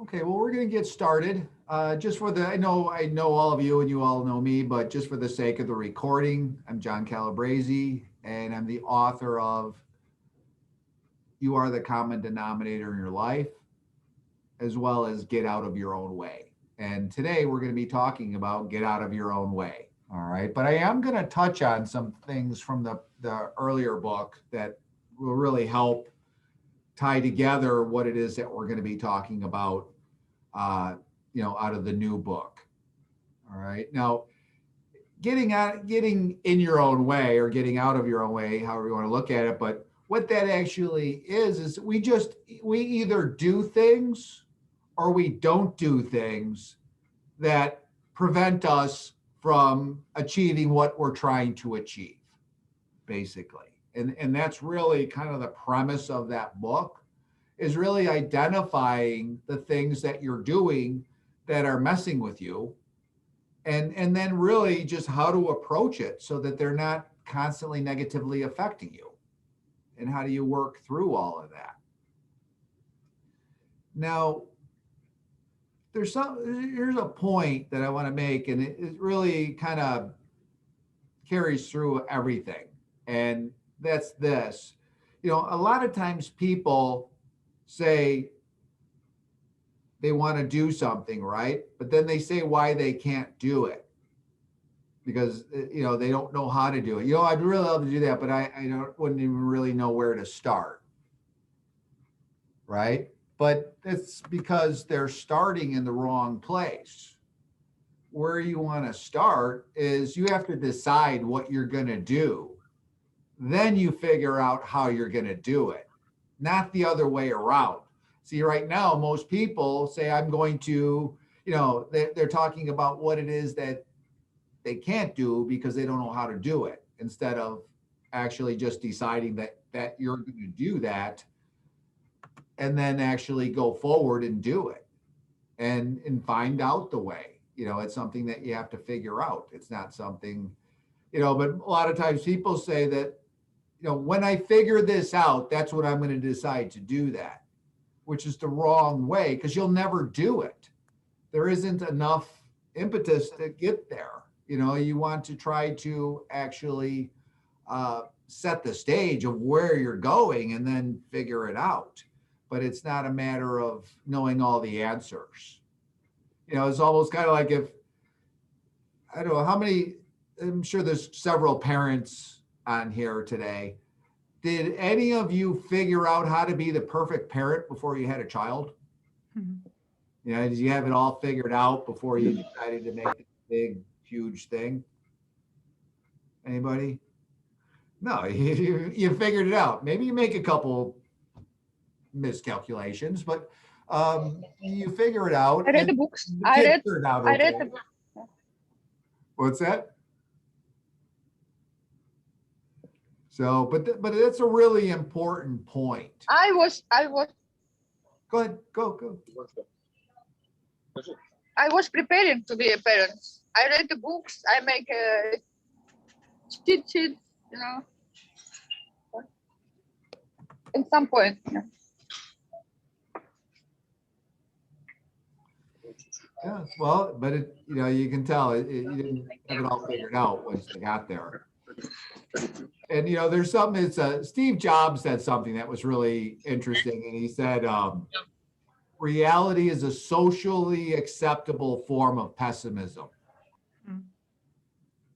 Okay, well, we're going to get started. Just for the, I know all of you and you all know me, but just for the sake of the recording, I'm John Calabrese, and I'm the author of You Are the Common Denominator in Your Life, as well as Get Out of Your Own Way. And today we're going to be talking about Get Out of Your Own Way. All right, but I am going to touch on some things from the earlier book that will really help tie together what it is that we're going to be talking about uh, out of the new book. All right. Now, getting in your own way or getting out of your own way, however you want to look at it, but what that actually is we either do things or we don't do things that prevent us from achieving what we're trying to achieve, basically. And that's really kind of the premise of that book, is really identifying the things that you're doing that are messing with you, and then really just how to approach it so that they're not constantly negatively affecting you, and how do you work through all of that. Now, here's a point that I want to make, and it really kind of carries through everything, and that's this. A lot of times people say they want to do something, right? But then they say why they can't do it, because they don't know how to do it. I'd really love to do that, but I wouldn't even really know where to start, right? But it's because they're starting in the wrong place. Where you want to start is you have to decide what you're going to do. Then you figure out how you're going to do it, not the other way around. See, right now, most people say, I'm going to, they're talking about what it is that they can't do because they don't know how to do it, instead of actually just deciding that you're going to do that and then actually go forward and do it and find out the way. It's something that you have to figure out. It's not something, but a lot of times people say that, when I figure this out, that's what I'm going to decide to do that, which is the wrong way, because you'll never do it. There isn't enough impetus to get there. You want to try to actually set the stage of where you're going and then figure it out. But it's not a matter of knowing all the answers. It's almost kind of like, if, I don't know how many, I'm sure there's several parents on here today. Did any of you figure out how to be the perfect parent before you had a child? Mm-hmm. Did you have it all figured out before you decided to make this big, huge thing? Anybody? No, you figured it out. Maybe you make a couple miscalculations, but you figure it out. I read the books. The kids turned out okay. I read the books. What's that? So, but that's a really important point. I was. Go ahead. Go. I was preparing to be a parent. I read the books. I make cheat sheets, at some point. Yeah, well, but you can tell you didn't have it all figured out once they got there. And there's something. It's Steve Jobs said something that was really interesting, and he said, "Reality is a socially acceptable form of pessimism,"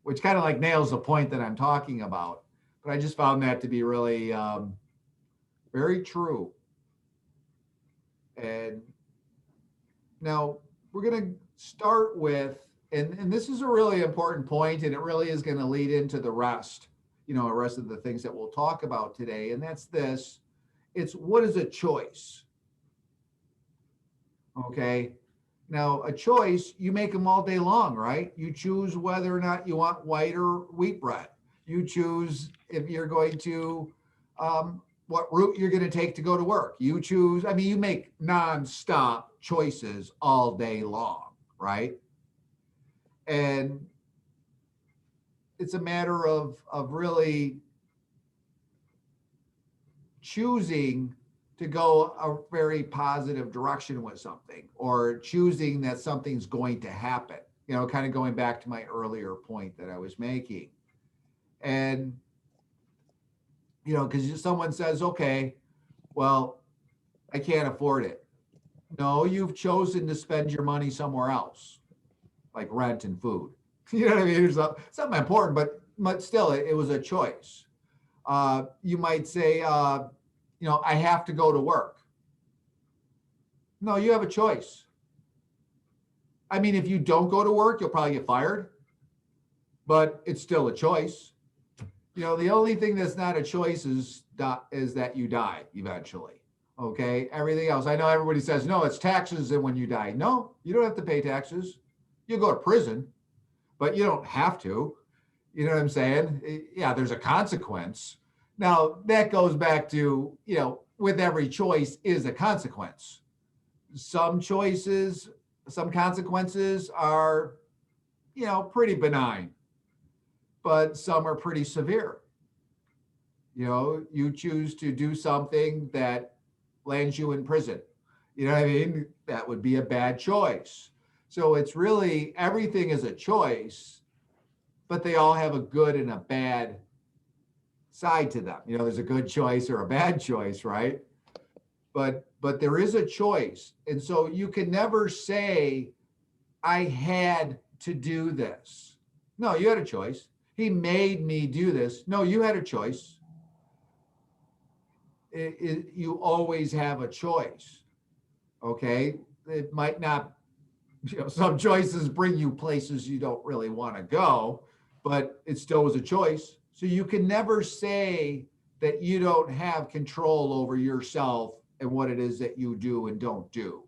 which kind of like nails the point that I'm talking about. But I just found that to be really very true. And now we're going to start with, and this is a really important point, and it really is going to lead into the rest of the things that we'll talk about today. And that's this. It's, what is a choice? Okay. Now, a choice, you make them all day long, right? You choose whether or not you want white or wheat bread. You choose if you're going to, what route you're going to take to go to work. You choose, you make nonstop choices all day long, right? And it's a matter of really choosing to go a very positive direction with something, or choosing that something's going to happen, kind of going back to my earlier point that I was making. And, because someone says, okay, well, I can't afford it. No, you've chosen to spend your money somewhere else, like rent and food. You know what I mean? It's something important, but still, it was a choice. You might say, I have to go to work. No, you have a choice. I mean, if you don't go to work, you'll probably get fired, but it's still a choice. The only thing that's not a choice is that you die eventually. Okay. Everything else, I know everybody says, no, it's taxes and when you die. No, you don't have to pay taxes. You go to prison, but you don't have to. You know what I'm saying? Yeah, there's a consequence. Now, that goes back to, with every choice is a consequence. Some consequences are, pretty benign, but some are pretty severe. You choose to do something that lands you in prison. You know what I mean? That would be a bad choice. So it's really, everything is a choice, but they all have a good and a bad side to them. There's a good choice or a bad choice, right? But there is a choice. And so you can never say, I had to do this. No, you had a choice. He made me do this. No, you had a choice. You always have a choice. Okay. It might not, some choices bring you places you don't really want to go, but it still was a choice. So you can never say that you don't have control over yourself and what it is that you do and don't do.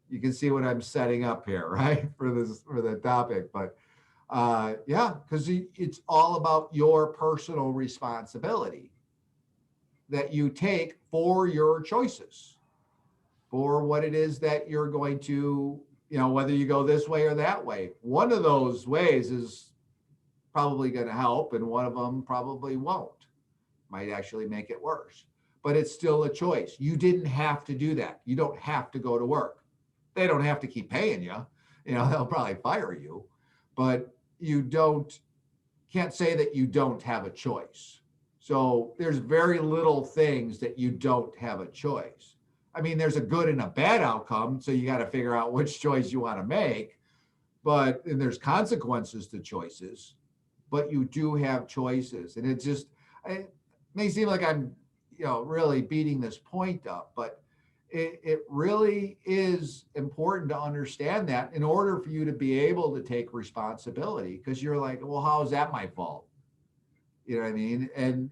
You can see what I'm setting up here, right? For the topic, but yeah, because it's all about your personal responsibility that you take for your choices, for what it is that you're going to, whether you go this way or that way. One of those ways is probably going to help, and one of them probably won't. Might actually make it worse, but it's still a choice. You didn't have to do that. You don't have to go to work. They don't have to keep paying you. They'll probably fire you, but you can't say that you don't have a choice. So there's very little things that you don't have a choice. I mean, there's a good and a bad outcome. So you got to figure out which choice you want to make, and there's consequences to choices, but you do have choices. And it may seem like I'm, really beating this point up, but it really is important to understand that in order for you to be able to take responsibility, because you're like, well, how is that my fault? You know what I mean? And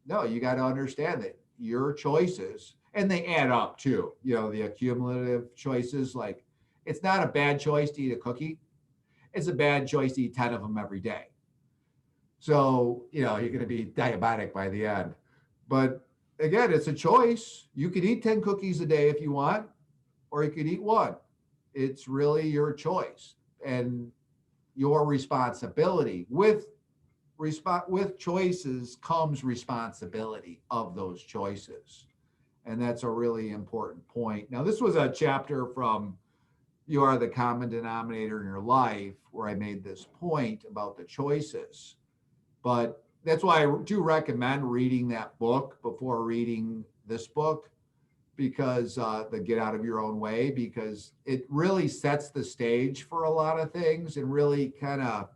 no, you got to understand that your choices, and they add up too, the accumulative choices, like it's not a bad choice to eat a cookie. It's a bad choice to eat 10 of them every day. So, you're going to be diabetic by the end. But again, it's a choice. You could eat 10 cookies a day if you want, or you could eat one. It's really your choice and your responsibility. With choices comes responsibility of those choices. And that's a really important point. Now, this was a chapter from You Are the Common Denominator in Your Life, where I made this point about the choices. But that's why I do recommend reading that book before reading this book, because the Get Out of Your Own Way, because it really sets the stage for a lot of things and really kind of,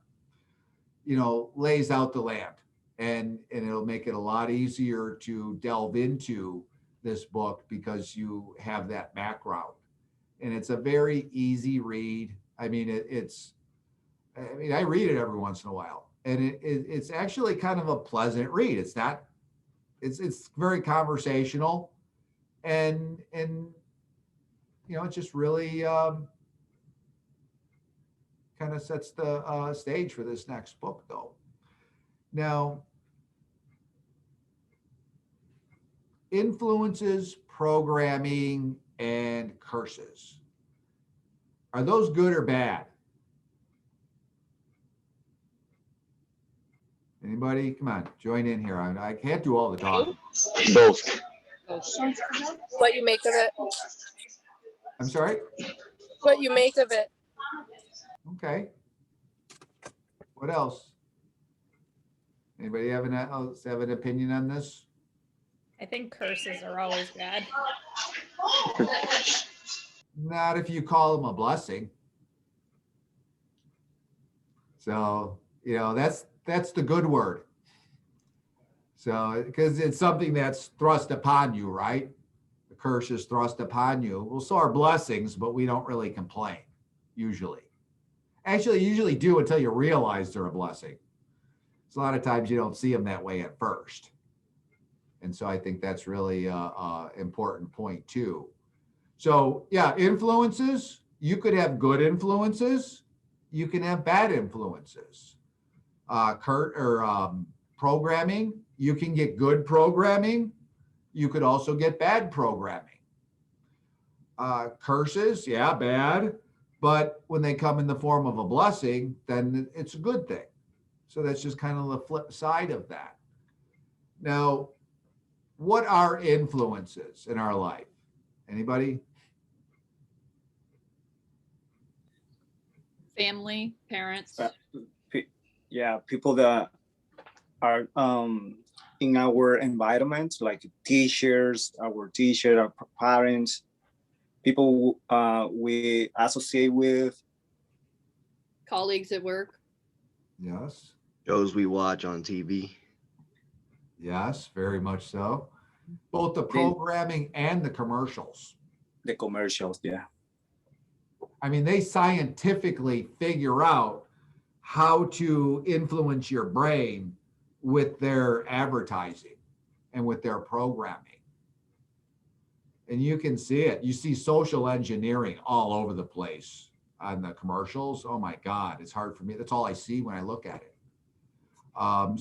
lays out the land, and it'll make it a lot easier to delve into this book because you have that background. And it's a very easy read. I mean, I read it every once in a while, and it's actually kind of a pleasant read. It's very conversational, and it just really kind of sets the stage for this next book, though. Now, influences, programming, and curses. Are those good or bad? Anybody? Come on, join in here. I can't do all the talking. Both. What you make of it. I'm sorry? What you make of it. Okay. What else? Anybody have an opinion on this? I think curses are always bad. Not if you call them a blessing. So, that's the good word. So, because it's something that's thrust upon you, right? The curse is thrust upon you. Well, so are blessings, but we don't really complain, usually. Actually, you usually do until you realize they're a blessing. So a lot of times you don't see them that way at first. And so I think that's really a important point too. So yeah, influences, you could have good influences. You can have bad influences. Programming, you can get good programming. You could also get bad programming. Curses, yeah, bad. But when they come in the form of a blessing, then it's a good thing. So that's just kind of the flip side of that. Now, what are influences in our life? Anybody? Family, parents. Yeah, people that are in our environment, like teachers, our parents, people we associate with. Colleagues at work. Yes. Shows we watch on TV. Yes, very much so. Both the programming and the commercials. The commercials, yeah. I mean, they scientifically figure out how to influence your brain with their advertising and with their programming. And you can see it. You see social engineering all over the place on the commercials. Oh my God, it's hard for me. That's all I see when I look at it.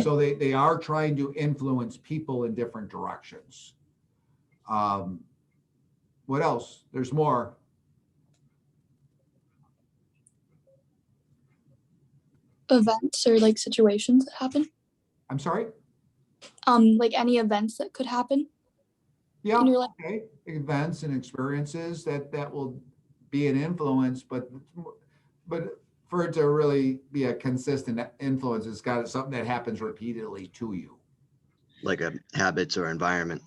So they are trying to influence people in different directions. What else? There's more. Events or like situations that happen. I'm sorry? Like any events that could happen. Yeah, in your life. okay. Events and experiences that will be an influence, but for it to really be a consistent influence, it's got something that happens repeatedly to you. Like a habits or environment.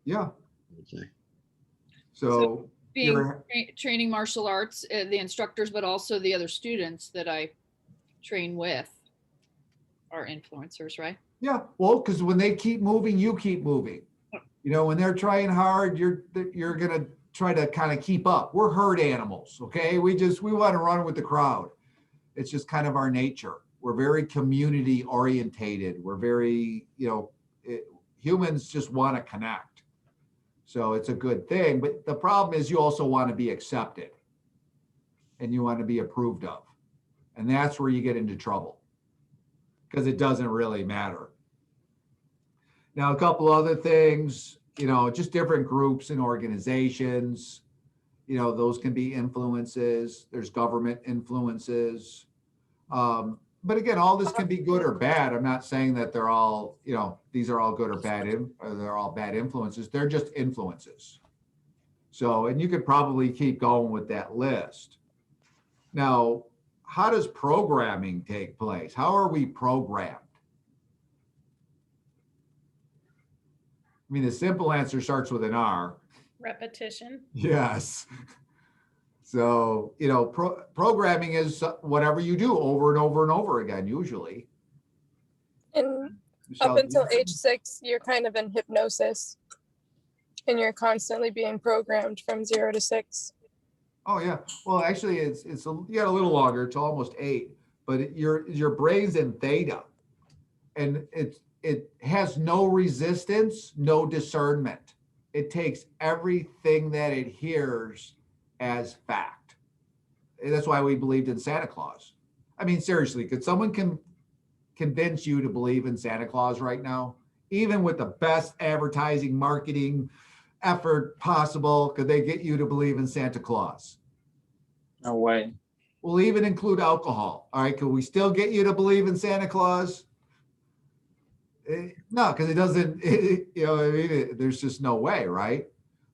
Yeah. I would say. So Being training martial arts, the instructors, but also the other students that I train with are influencers, right? yeah, well, because when they keep moving, you keep moving. When they're trying hard, you're gonna try to kind of keep up. We're herd animals, okay? We want to run with the crowd. It's just kind of our nature. We're very community orientated. We're very, humans just want to connect. So it's a good thing. But the problem is you also want to be accepted and you want to be approved of. And that's where you get into trouble because it doesn't really matter. Now, a couple other things, just different groups and organizations, those can be influences. There's government influences. But again, all this can be good or bad. I'm not saying that they're all, these are all good or bad, or they're all bad influences. They're just influences. So, and you could probably keep going with that list. Now, how does programming take place? How are we programmed? I mean, the simple answer starts with an R. Repetition. Yes. So, programming is whatever you do over and over and over again, usually. And Michelle, up until age 6, you're kind of in hypnosis. And you're constantly being programmed from 0 to 6. Oh yeah. Well, actually, you got a little longer. It's almost 8, but your brain's in theta, and it has no resistance, no discernment. It takes everything that it hears as fact. And that's why we believed in Santa Claus. I mean, seriously, could someone convince you to believe in Santa Claus right now? Even with the best advertising, marketing effort possible, could they get you to believe in Santa Claus? No way. We'll even include alcohol. All right, could we still get you to believe in Santa Claus? No, because it doesn't, you know, I mean, there's just no way, right?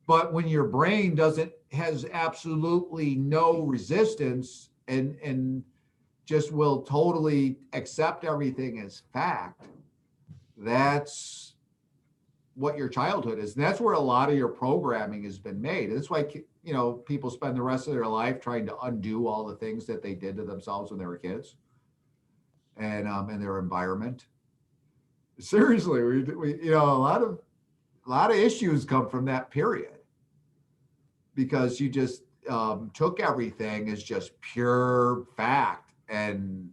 But when your brain has absolutely no resistance and just will totally accept everything as fact, that's what your childhood is. And that's where a lot of your programming has been made. That's why, you know, people spend the rest of their life trying to undo all the things that they did to themselves when they were kids and their environment. Seriously, we you know, a lot of issues come from that period because you just took everything as just pure fact. And,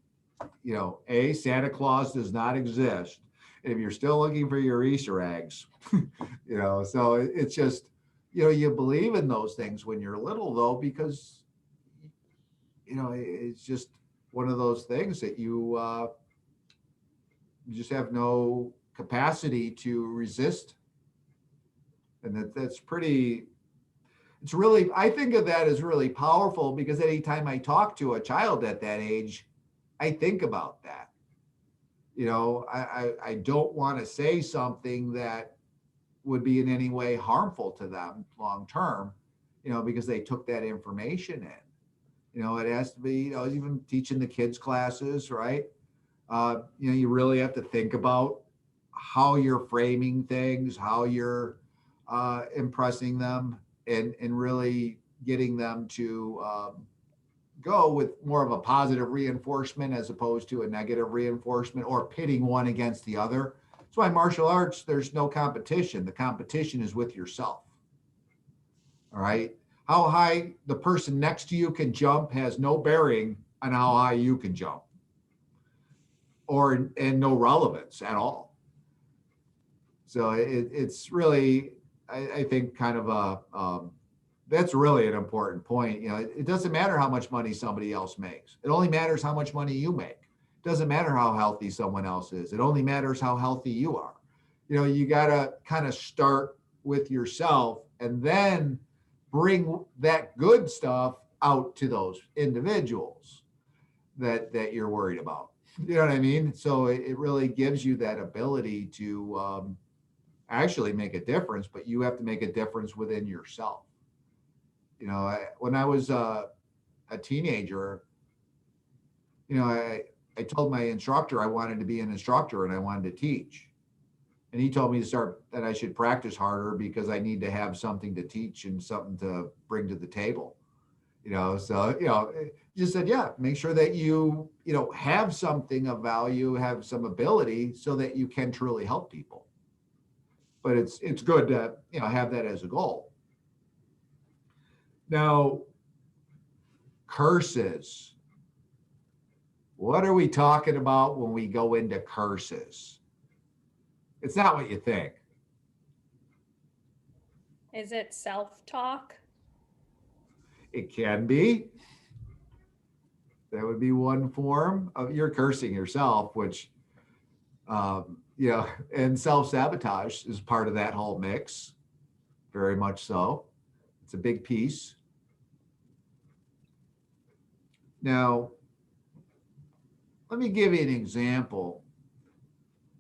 you know, Santa Claus does not exist. And if you're still looking for your Easter eggs, you know, so it's just, you know, you believe in those things when you're little though, because, you know, it's just one of those things that you just have no capacity to resist. And that's pretty, it's really, I think of that as really powerful because anytime I talk to a child at that age, I think about that. You know, I don't want to say something that would be in any way harmful to them long term, you know, because they took that information in. You know, it has to be, you know, even teaching the kids classes, right? You know, you really have to think about how you're framing things, how you're impressing them, and really getting them to go with more of a positive reinforcement as opposed to a negative reinforcement or pitting one against the other. That's why martial arts, there's no competition. The competition is with yourself. All right. How high the person next to you can jump has no bearing on how high you can jump, and no relevance at all. So it's really, I think, kind of a that's really an important point. You know, it doesn't matter how much money somebody else makes. It only matters how much money you make. It doesn't matter how healthy someone else is. It only matters how healthy you are. You know, you got to kind of start with yourself and then bring that good stuff out to those individuals that you're worried about. You know what I mean? So it really gives you that ability to actually make a difference, but you have to make a difference within yourself. You know, when I was a teenager, you know, I told my instructor I wanted to be an instructor and I wanted to teach. And he told me that I should practice harder because I need to have something to teach and something to bring to the table. You know, so, you know, just said, yeah, make sure that you know, have something of value, have some ability so that you can truly help people. But it's good to, you know, have that as a goal. Now, curses. What are we talking about when we go into curses? It's not what you think. Is it self-talk? It can be. That would be one form of you're cursing yourself, which, you know, and self-sabotage is part of that whole mix. Very much so. It's a big piece. Now, let me give you an example.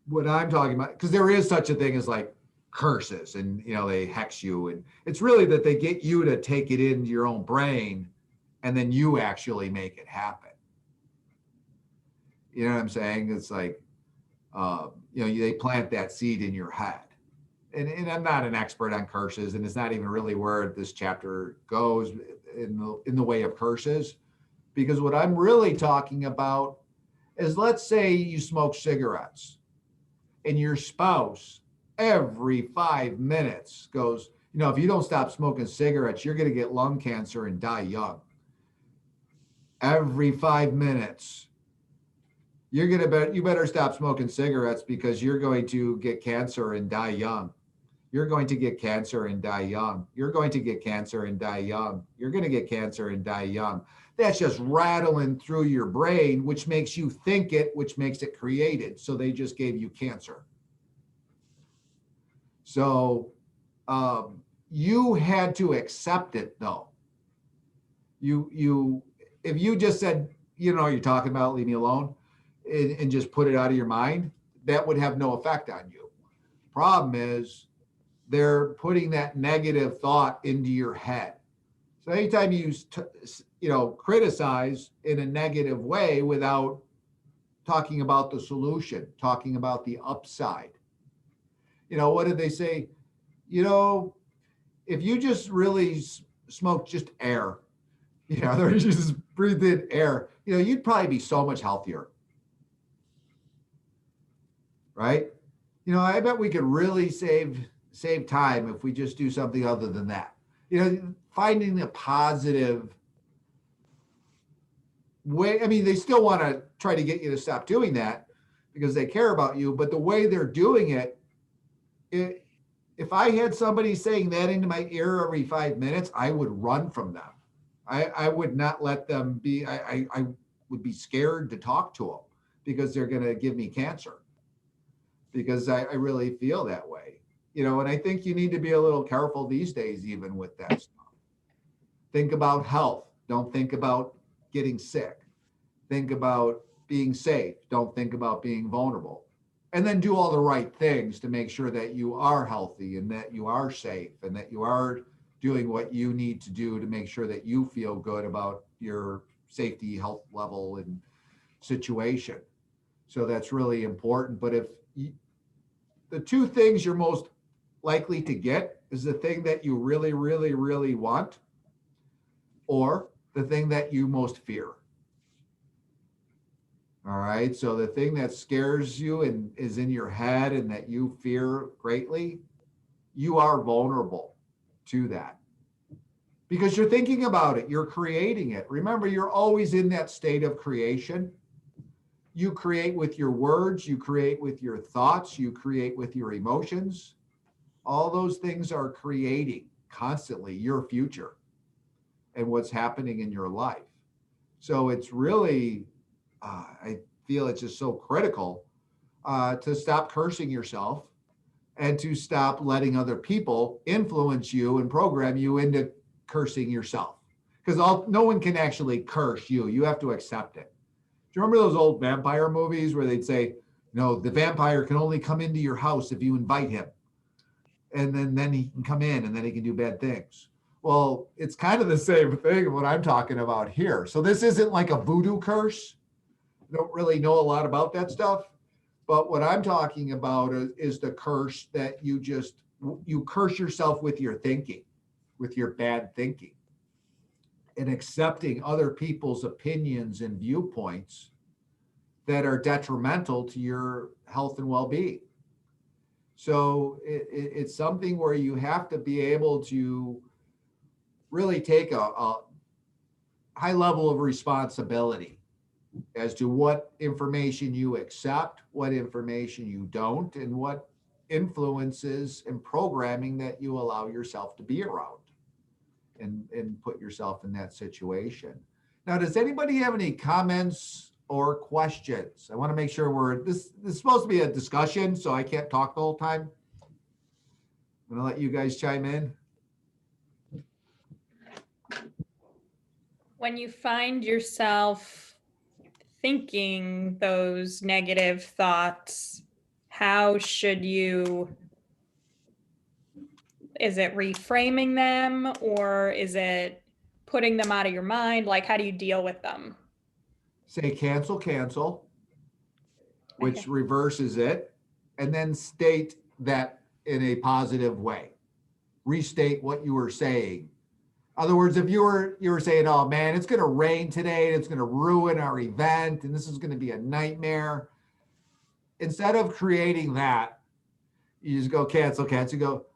What I'm talking about, because there is such a thing as like curses and, you know, they hex you. And it's really that they get you to take it into your own brain and then you actually make it happen. You know what I'm saying? It's like, you know, they plant that seed in your head. And I'm not an expert on curses, and it's not even really where this chapter goes in the way of curses. Because what I'm really talking about is, let's say you smoke cigarettes and your spouse every 5 minutes goes, you know, if you don't stop smoking cigarettes, you're going to get lung cancer and die young. Every 5 minutes, you better stop smoking cigarettes because you're going to get cancer and die young. You're going to get cancer and die young. You're going to get cancer and die young. You're going to get cancer and die young. That's just rattling through your brain, which makes you think it, which makes it created. So they just gave you cancer. So you had to accept it though. If you just said, you know, you're talking about, leave me alone, and just put it out of your mind, that would have no effect on you. Problem is, they're putting that negative thought into your head. So anytime you criticize in a negative way without talking about the solution, talking about the upside, what did they say? If you just really smoke just air, or you just breathe in air, you'd probably be so much healthier, right? I bet we could really save time if we just do something other than that. Finding a positive way. I mean, they still want to try to get you to stop doing that because they care about you, but the way they're doing it, if I had somebody saying that into my ear every 5 minutes, I would run from them. I would not let them be, I would be scared to talk to them because they're going to give me cancer, because I really feel that way. And I think you need to be a little careful these days, even with that stuff. Think about health. Don't think about getting sick. Think about being safe. Don't think about being vulnerable. And then do all the right things to make sure that you are healthy and that you are safe and that you are doing what you need to do to make sure that you feel good about your safety, health level, and situation. So that's really important. But if the two things you're most likely to get is the thing that you really, really, really want, or the thing that you most fear. All right. So the thing that scares you and is in your head and that you fear greatly, you are vulnerable to that because you're thinking about it. You're creating it. Remember, you're always in that state of creation. You create with your words, you create with your thoughts, you create with your emotions. All those things are creating constantly your future and what's happening in your life. So it's really, I feel it's just so critical to stop cursing yourself and to stop letting other people influence you and program you into cursing yourself. Because no one can actually curse you. You have to accept it. Do you remember those old vampire movies where they'd say, no, the vampire can only come into your house if you invite him. And then he can come in and then he can do bad things. Well, it's kind of the same thing of what I'm talking about here. So this isn't like a voodoo curse. I don't really know a lot about that stuff. But what I'm talking about is the curse that you curse yourself with your thinking, with your bad thinking, and accepting other people's opinions and viewpoints that are detrimental to your health and well-being. So it's something where you have to be able to really take a high level of responsibility as to what information you accept, what information you don't, and what influences and programming that you allow yourself to be around and put yourself in that situation. Now, does anybody have any comments or questions? I want to make sure this is supposed to be a discussion, so I can't talk the whole time. I'm going to let you guys chime in. When you find yourself thinking those negative thoughts, how should you, is it reframing them or is it putting them out of your mind? Like, how do you deal with them? Say cancel, which Okay. reverses it, and then state that in a positive way. Restate what you were saying. In other words, if you were saying, oh man, it's going to rain today and it's going to ruin our event and this is going to be a nightmare. Instead of creating that, you just go cancel. You go,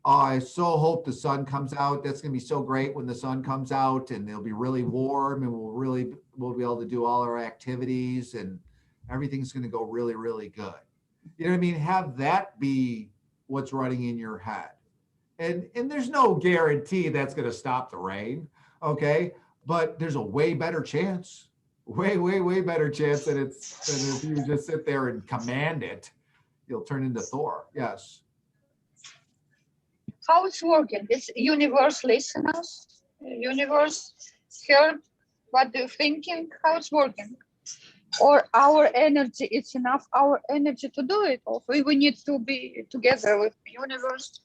oh, I so hope the sun comes out. That's going to be so great when the sun comes out and it'll be really warm and we'll be able to do all our activities and everything's going to go really, really good. You know what I mean? Have that be what's running in your head. And there's no guarantee that's going to stop the rain, okay? But there's a way better chance, way better chance than if you just sit there and command it, you'll turn into Thor. Yes. How it's working? It's universe listeners, universe heard what you're thinking. How it's working? or our energy is enough, our energy to do it. Also, we need to be together with the universe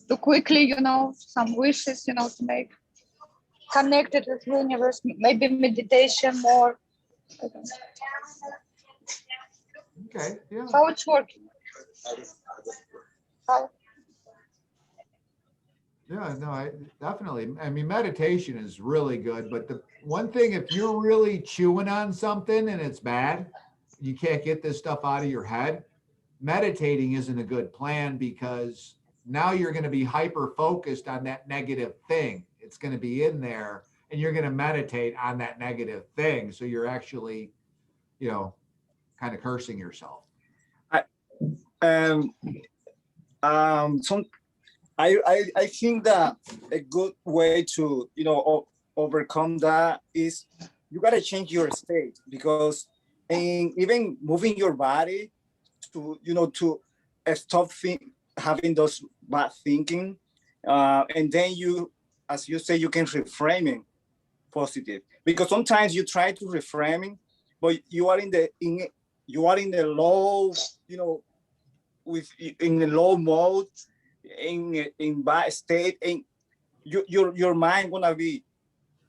to quickly, some wishes, to make connected with universe, maybe meditation more. I don't know. Okay, yeah. How it's working. How? Yeah, no, I definitely. I mean, meditation is really good, but the one thing, if you're really chewing on something and it's bad, you can't get this stuff out of your head, meditating isn't a good plan because now you're going to be hyper focused on that negative thing. It's going to be in there and you're going to meditate on that negative thing. So you're actually, kind of cursing yourself. Some I think that a good way to overcome that is you gotta change your state, because even moving your body to stop having those bad thinking, and then you, as you say, you can reframe it positive, because sometimes you try to reframe it, but you are in the low, in the low mode, in bad state, and your mind gonna be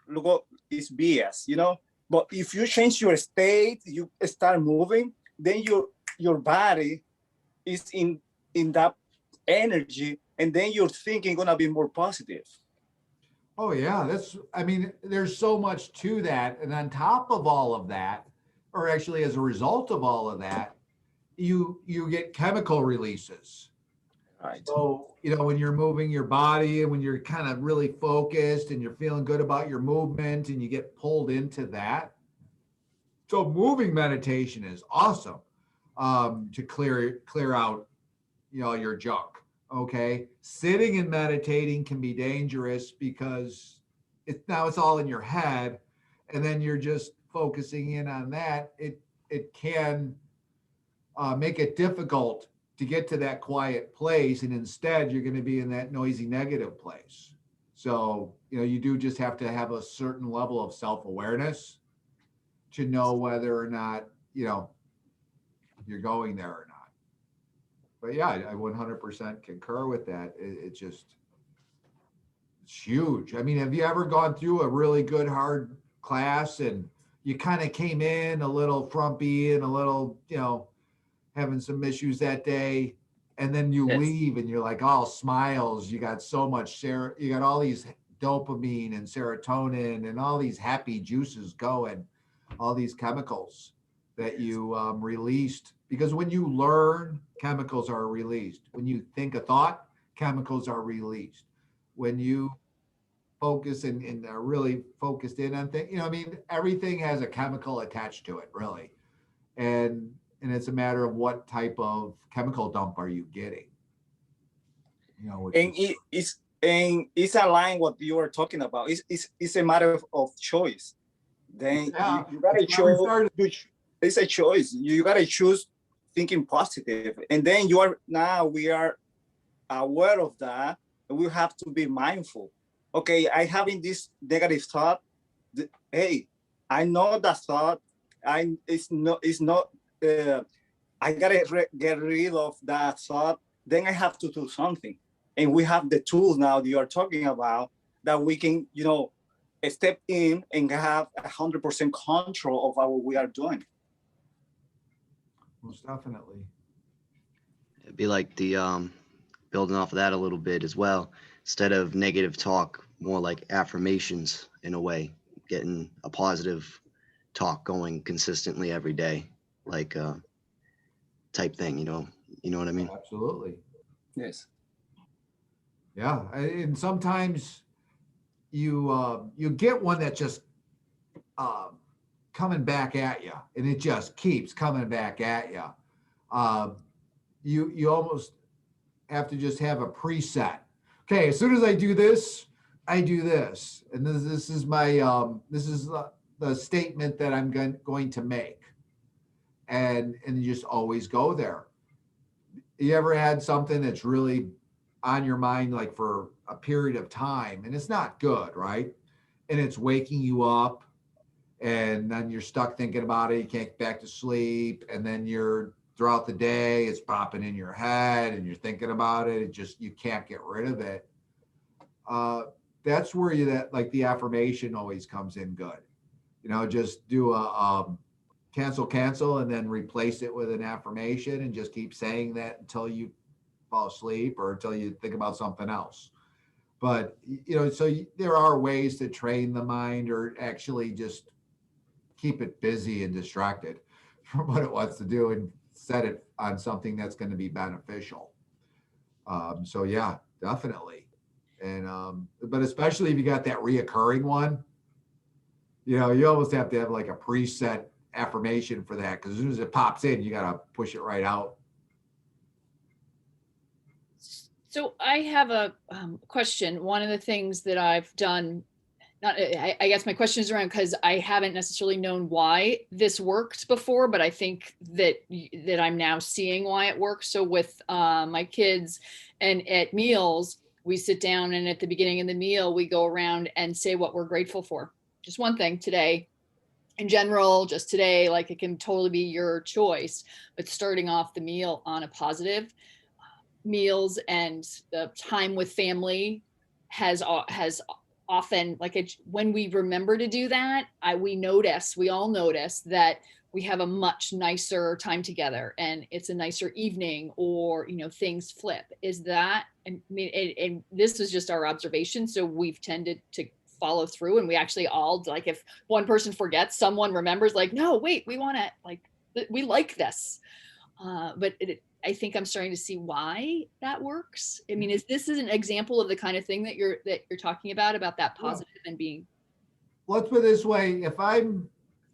look is BS, But if you change your state, you start moving, then your body is in that energy, and then your thinking gonna be more positive. Oh yeah, there's so much to that. And on top of all of that, or actually as a result of all of that, you get chemical releases. Right. So, when you're moving your body and when you're kind of really focused and you're feeling good about your movement and you get pulled into that. So moving meditation is awesome to clear out, your junk. Okay. Sitting and meditating can be dangerous because it's all in your head. And then you're just focusing in on that. It can make it difficult to get to that quiet place, and instead you're going to be in that noisy negative place. So you do just have to have a certain level of self-awareness to know whether or not you're going there or not. But yeah, I 100% concur with that. It's huge. I mean, have you ever gone through a really good hard class and you kind of came in a little frumpy and a little having some issues that day, and then you Yes. leave and you're like all smiles, you got so much you got all these dopamine and serotonin and all these happy juices going, all these chemicals that you released, because when you learn, chemicals are released. When you think a thought, chemicals are released. When you focus and are really focused in on things, everything has a chemical attached to it, really. And it's a matter of what type of chemical dump are you getting. It's aligned what you are talking about. It's a matter of choice. Then Yeah, you gotta that's why we choose. started. It's a choice. You gotta choose thinking positive, and then we are aware of that, and we have to be mindful. Okay, I having this negative thought. Hey, I know that thought. It's not. I gotta get rid of that thought. Then I have to do something, and we have the tools now that you are talking about that we can, step in and have 100% control of what we are doing. Most definitely. It'd be like the building off of that a little bit as well. Instead of negative talk, more like affirmations in a way, getting a positive talk going consistently every day, like type thing, you know what I mean? Absolutely. Yes. Yeah, and sometimes you get one that just coming back at you, and it just keeps coming back at you. You almost have to just have a preset. Okay, as soon as I do this, I do this, and this is my this is the statement that I'm going to make, and you just always go there. You ever had something that's really on your mind like for a period of time and it's not good, right? And it's waking you up And then you're stuck thinking about it. You can't get back to sleep. And then you're throughout the day, it's popping in your head and you're thinking about it. It just, you can't get rid of it. That's where that like the affirmation always comes in good. Just do a cancel, and then replace it with an affirmation and just keep saying that until you fall asleep or until you think about something else. But, there are ways to train the mind or actually just keep it busy and distracted from what it wants to do and set it on something that's going to be beneficial. So yeah, definitely. And, but especially if you got that reoccurring one, you almost have to have like a preset affirmation for that. Cause as soon as it pops in, you got to push it right out. So I have a question. One of the things that I've done, I guess my question is around because I haven't necessarily known why this worked before, but I think that I'm now seeing why it works. So with my kids and at meals, we sit down and at the beginning of the meal, we go around and say what we're grateful for. Just one thing today. In general, just today, like it can totally be your choice, but starting off the meal on a positive. Meals and the time with family has often when we remember to do that, we all notice that we have a much nicer time together and it's a nicer evening, or things flip. Is that, I mean, and this is just our observation, so we've tended to follow through, and we actually all, like, if one person forgets, someone remembers, like, no, wait, we want to, we like this. But I think I'm starting to see why that works. I mean, this is an example of the kind of thing that you're talking about that positive and being. Let's put it this way. If I'm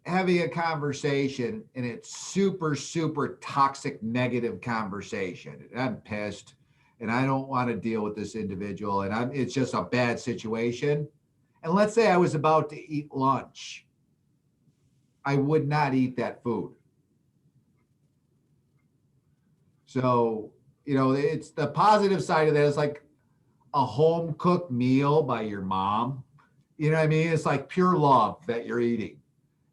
having a conversation and it's super, super toxic, negative conversation, and I'm pissed and I don't want to deal with this individual and it's just a bad situation. And let's say I was about to eat lunch, I would not eat that food. So, it's the positive side of that. It's like a home cooked meal by your mom. You know what I mean? It's like pure love that you're eating.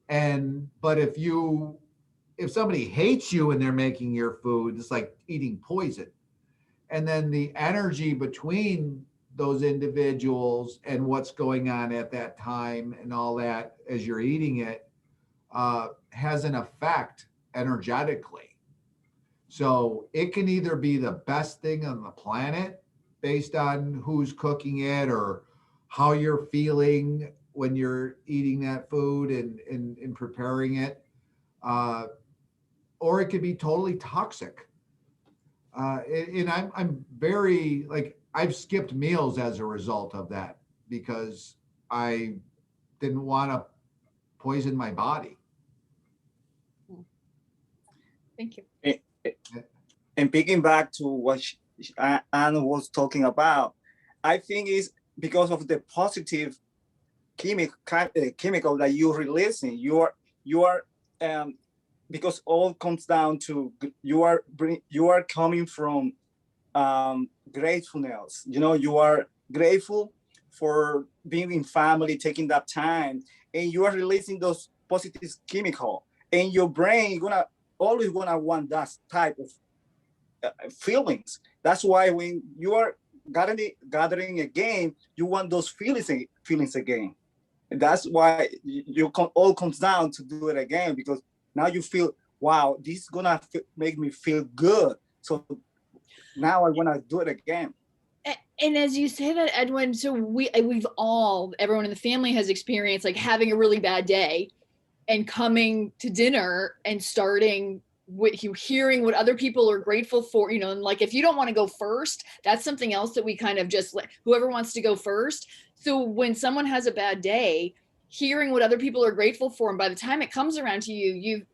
But if somebody hates you and they're making your food, it's like eating poison. And then the energy between those individuals and what's going on at that time and all that as you're eating it has an effect energetically. So it can either be the best thing on the planet based on who's cooking it or how you're feeling when you're eating that food and preparing it, or it could be totally toxic. And I'm very, like, I've skipped meals as a result of that because I didn't want to poison my body. Thank you. And picking back to what Anne was talking about, I think it's because of the positive chemical that you're releasing. You are because all comes down to you are coming from gratefulness. You are grateful for being in family, taking that time, and you are releasing those positive chemical, and your brain always gonna want that type of feelings. That's why when you are gathering again, you want those feelings again. And that's why all comes down to do it again, because now you feel, wow, this is gonna make me feel good. So now I wanna do it again. And as you say that, Edwin, so everyone in the family has experienced like having a really bad day and coming to dinner and starting with you hearing what other people are grateful for, and like, if you don't want to go first, that's something else that we kind of just let whoever wants to go first. So when someone has a bad day, hearing what other people are grateful for, and by the time it comes around to you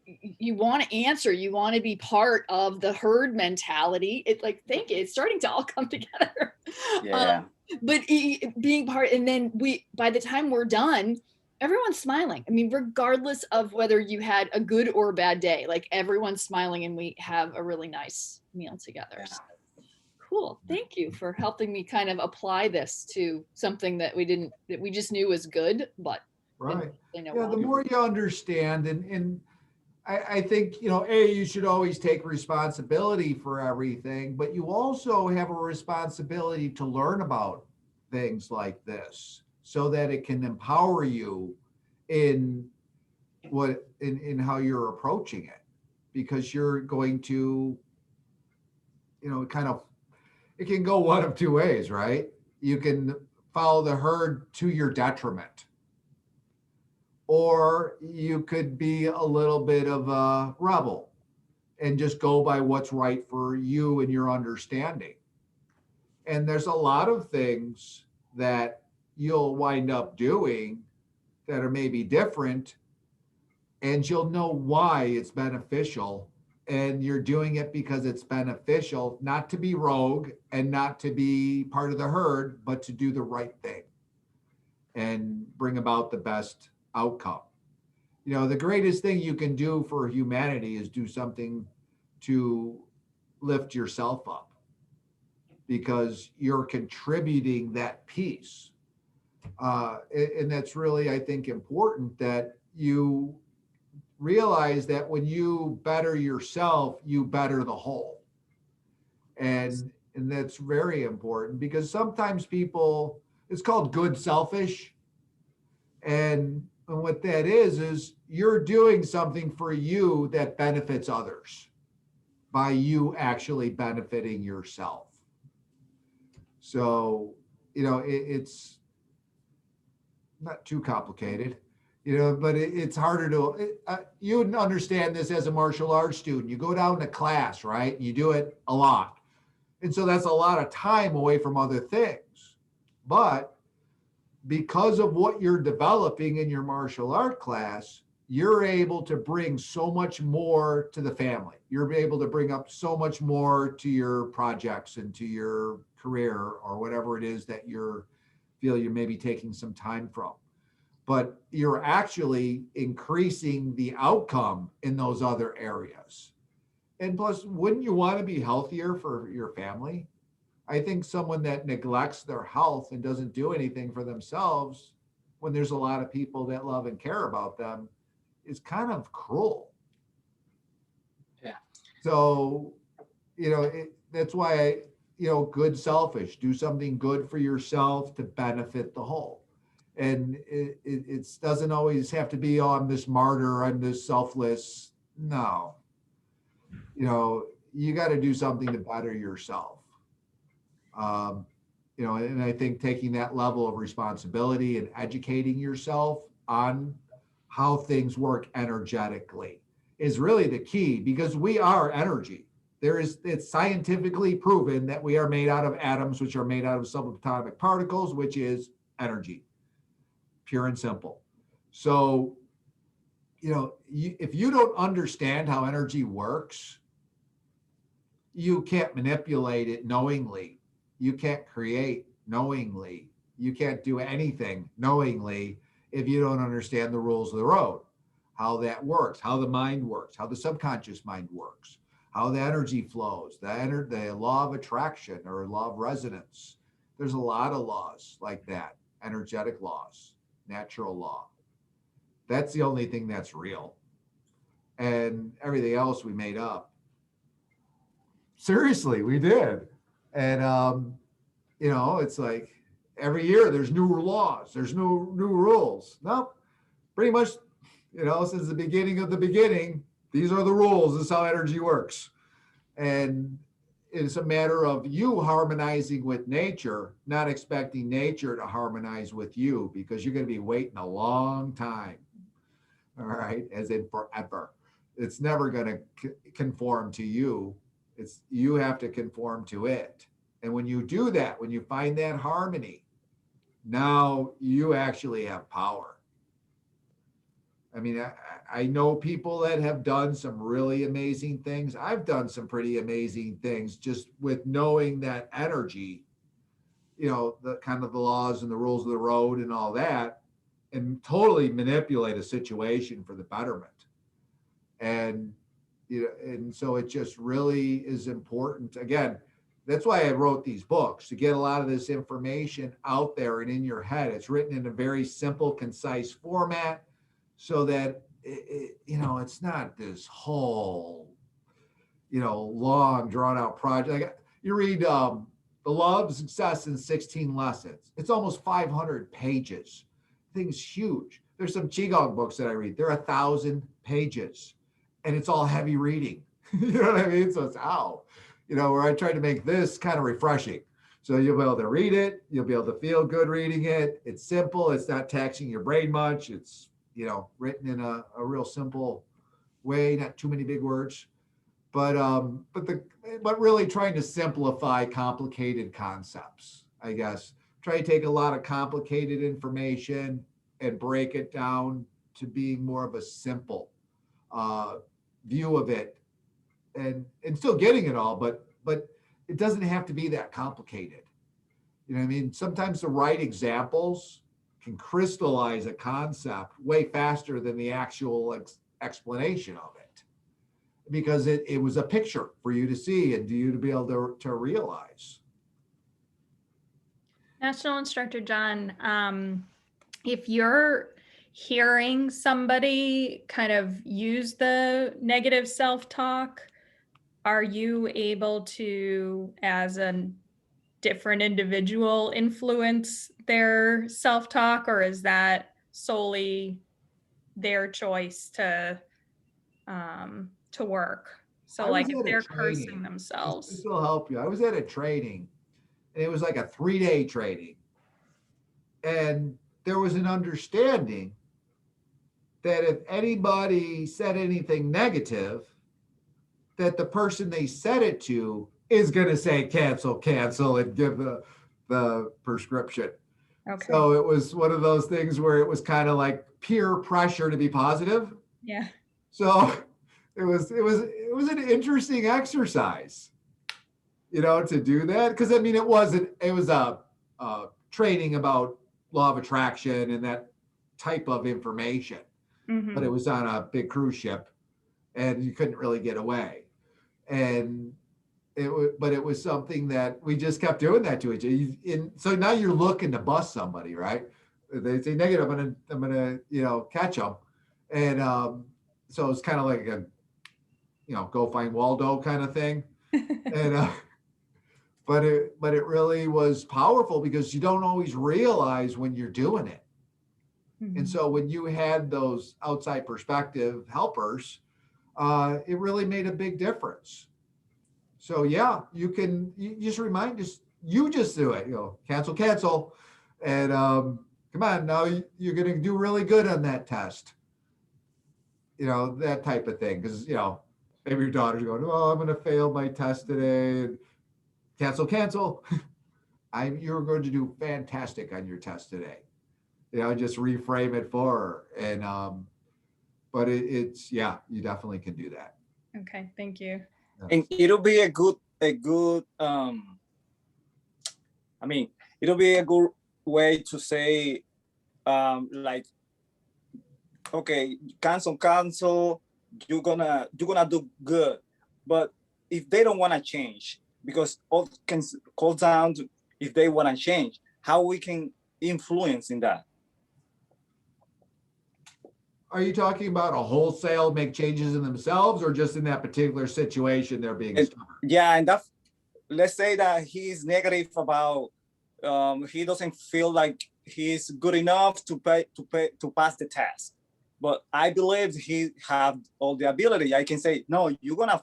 want to answer, you want to be part of the herd mentality. It's like, thank you. It's starting to all come together. Yeah. But being part, and then by the time we're done, everyone's smiling. I mean, regardless of whether you had a good or a bad day, like everyone's smiling and we have a really nice meal together. Yeah. So, cool. Thank you for helping me kind of apply this to something that we just knew was good, but right. They know Yeah, the why. more you understand, and I think, you should always take responsibility for everything, but you also have a responsibility to learn about things like this so that it can empower you in in how you're approaching it, because you're going to, kind of, it can go one of two ways, right? You can follow the herd to your detriment, or you could be a little bit of a rebel and just go by what's right for you and your understanding. And there's a lot of things that you'll wind up doing that are maybe different, and you'll know why it's beneficial. And you're doing it because it's beneficial, not to be rogue and not to be part of the herd, but to do the right thing and bring about the best outcome. The greatest thing you can do for humanity is do something to lift yourself up, because you're contributing that piece. And that's really, I think, important, that you realize that when you better yourself, you better the whole. And that's very important, because sometimes people, it's called good selfish. And what that is you're doing something for you that benefits others by you actually benefiting yourself. So, it's not too complicated, but it's harder to, you wouldn't understand this as a martial arts student. You go down to class, right? You do it a lot. And so that's a lot of time away from other things. But because of what you're developing in your martial art class, you're able to bring so much more to the family. You're able to bring up so much more to your projects and to your career, or whatever it is that you're maybe taking some time from. But you're actually increasing the outcome in those other areas. And plus, wouldn't you want to be healthier for your family? I think someone that neglects their health and doesn't do anything for themselves when there's a lot of people that love and care about them is kind of cruel. Yeah. So, that's why, good selfish, do something good for yourself to benefit the whole. And it doesn't always have to be, oh, I'm this martyr, I'm this selfless. No, you got to do something to better yourself. And I think taking that level of responsibility and educating yourself on how things work energetically is really the key, because we are energy. It's scientifically proven that we are made out of atoms, which are made out of subatomic particles, which is energy, pure and simple. So, if you don't understand how energy works, you can't manipulate it knowingly. You can't create knowingly. You can't do anything knowingly if you don't understand the rules of the road, how that works, how the mind works, how the subconscious mind works, how the energy flows, the law of attraction or law of resonance. There's a lot of laws like that, energetic laws, natural law. That's the only thing that's real. And everything else we made up. Seriously, we did. And, it's like every year there's new laws, there's new rules. Nope, pretty much, since the beginning of the beginning, these are the rules. This is how energy works. And it's a matter of you harmonizing with nature, not expecting nature to harmonize with you, because you're going to be waiting a long time. All right, as in forever. It's never going to conform to you. You have to conform to it. And when you do that, when you find that harmony, now you actually have power. I mean, I know people that have done some really amazing things. I've done some pretty amazing things just with knowing that energy, the kind of the laws and the rules of the road and all that, and totally manipulate a situation for the betterment. And, and so it just really is important. Again, That's why I wrote these books, to get a lot of this information out there and in your head. It's written in a very simple, concise format so that, it's not this whole, long drawn out project. Like, you read The Law of Success in 16 Lessons. It's almost 500 pages. Thing's huge. There's some Qigong books that I read. They're 1,000 pages and it's all heavy reading. You know what I mean? So it's where I try to make this kind of refreshing. So you'll be able to read it. You'll be able to feel good reading it. It's simple. It's not taxing your brain much. It's, written in a real simple way, not too many big words, but really trying to simplify complicated concepts, I guess. Try to take a lot of complicated information and break it down to being more of a simple view of it, and still getting it all, but it doesn't have to be that complicated. You know what I mean? Sometimes the right examples can crystallize a concept way faster than the actual explanation of it, because it was a picture for you to see and you to be able to realize. National Instructor John, if you're hearing somebody kind of use the negative self-talk, are you able to, as a different individual, influence their self-talk, or is that solely their choice to work? So like if they're cursing themselves. This will help you. I was at a training, and it was like a 3-day training. And there was an understanding that if anybody said anything negative, that the person they said it to is going to say cancel, and give the prescription. Okay. So it was one of those things where it was kind of like peer pressure to be positive. Yeah. So it was an interesting exercise, to do that. Because I mean, it was a training about law of attraction and that type of information, Mhm. but it was on a big cruise ship, and you couldn't really get away. And it was something that we just kept doing that to each other. And so now you're looking to bust somebody, right? They say negative, I'm gonna catch them. And so it's kind of like a go find Waldo kind of thing. And but it really was powerful, because you don't always realize when you're doing it. And so when you had those outside perspective helpers, it really made a big difference. So yeah, you just you just do it, cancel. And come on, now you're going to do really good on that test. That type of thing. Because, maybe your daughter's going, oh, I'm going to fail my test today. And cancel. You're going to do fantastic on your test today. Just reframe it for her. And, but it's, yeah, you definitely can do that. Okay, thank you. And it'll be it'll be a good way to say, like, okay, cancel, you're gonna do good. But if they don't want to change, because all can call down to if they want to change, how we can influence in that. Are you talking about a wholesale make changes in themselves, or just in that particular situation they're being stubborn? Yeah, and let's say that he's negative about he doesn't feel like he's good enough to pass the test. But I believe he have all the ability. I can say, no, you're gonna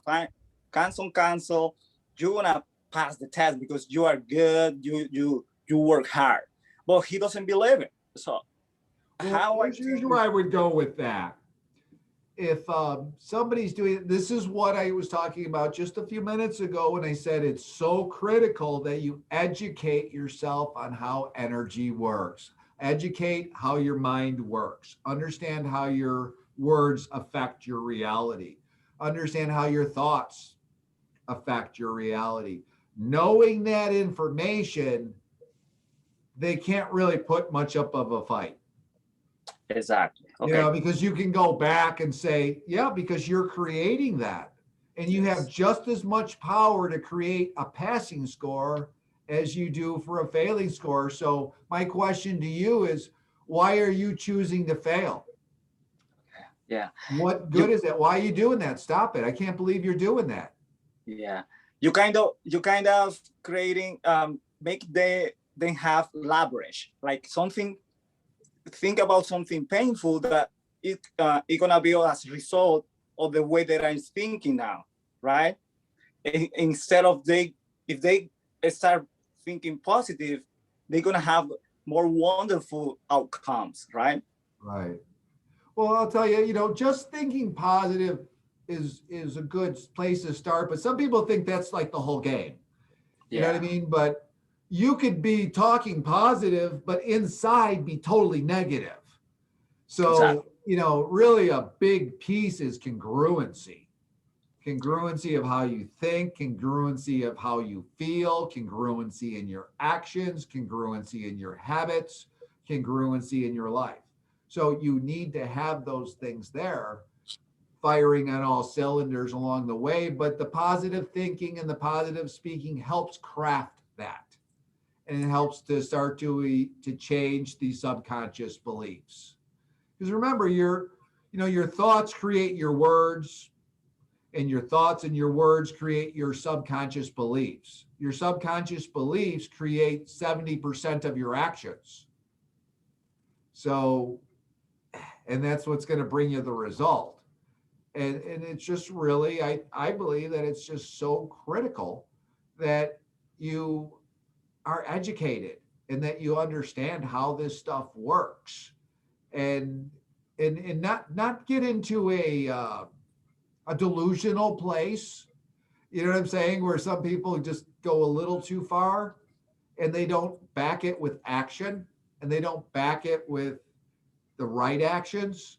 cancel. You're gonna pass the test because you are good. You work hard. But he doesn't believe it. So Here's where I would go with that. If somebody's doing, this is what I was talking about just a few minutes ago when I said it's so critical that you educate yourself on how energy works. Educate how your mind works. Understand how your words affect your reality. Understand how your thoughts affect your reality. Knowing that information, they can't really put much up of a fight. Exactly. Okay. Because you can go back and say, yeah, because you're creating that. And you have Yes. just as much power to create a passing score as you do for a failing score. So my question to you is, why are you choosing to fail? Yeah. What good is that? Why are you doing that? Stop it. I can't believe you're doing that. Yeah, you kind of creating make they have leverage, like something. Think about something painful that it gonna be as a result of the way that I'm thinking now, right? Instead of if they start thinking positive, they're gonna have more wonderful outcomes, right? Right. Well, I'll tell you, just thinking positive is a good place to start, but some people think that's like the whole game. You know what I mean? But you could be talking positive, but inside be totally negative. So, Exactly. really a big piece is congruency. Congruency of how you think, congruency of how you feel, congruency in your actions, congruency in your habits, congruency in your life. So you need to have those things there, firing on all cylinders along the way. But the positive thinking and the positive speaking helps craft that. And it helps to start to change the subconscious beliefs. Because remember, your thoughts create your words, and your thoughts and your words create your subconscious beliefs. Your subconscious beliefs create 70% of your actions. So, and that's what's going to bring you the result. And it's just really, I believe that it's just so critical that you are educated and that you understand how this stuff works, and not get into a delusional place. You know what I'm saying? Where some people just go a little too far and they don't back it with action, and they don't back it with the right actions.